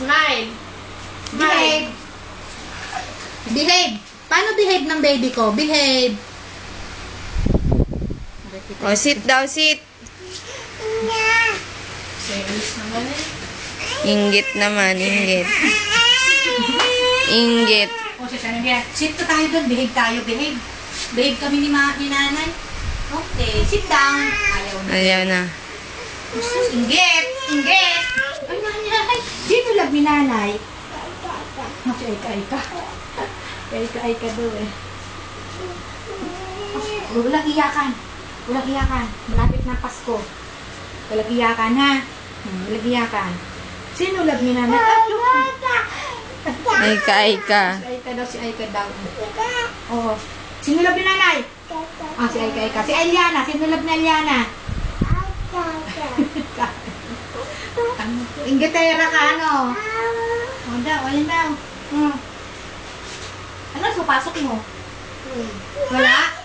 Smile. Behave. Behave. Paano behave ng baby ko? Behave. O, sit daw, sit. Serious naman eh. Inggit naman, inggit. Inggit. O, sit to tayo doon. Behave tayo. Behave. Behave kami ni nanay. Okay. Sit down. Ayaw na. Ayaw na. Inggit. Inggit. Ay, nanay. Sino love ni nanay? Ay, ka. Ay ka doon eh. Walang iyakan. Walang iyakan. Malapit na Pasko. Walang iyakan ha. Walang iyakan. Sino love ni nanay? Ay ka. Si Aika daw, si Aika daw. Oo. Sino love ni nanay? Ah, si Aika. Si Eliana. Sino love ni Eliana? Inggitera ka, ano? O daw, alin daw. Ano, so pasok mo? Wala?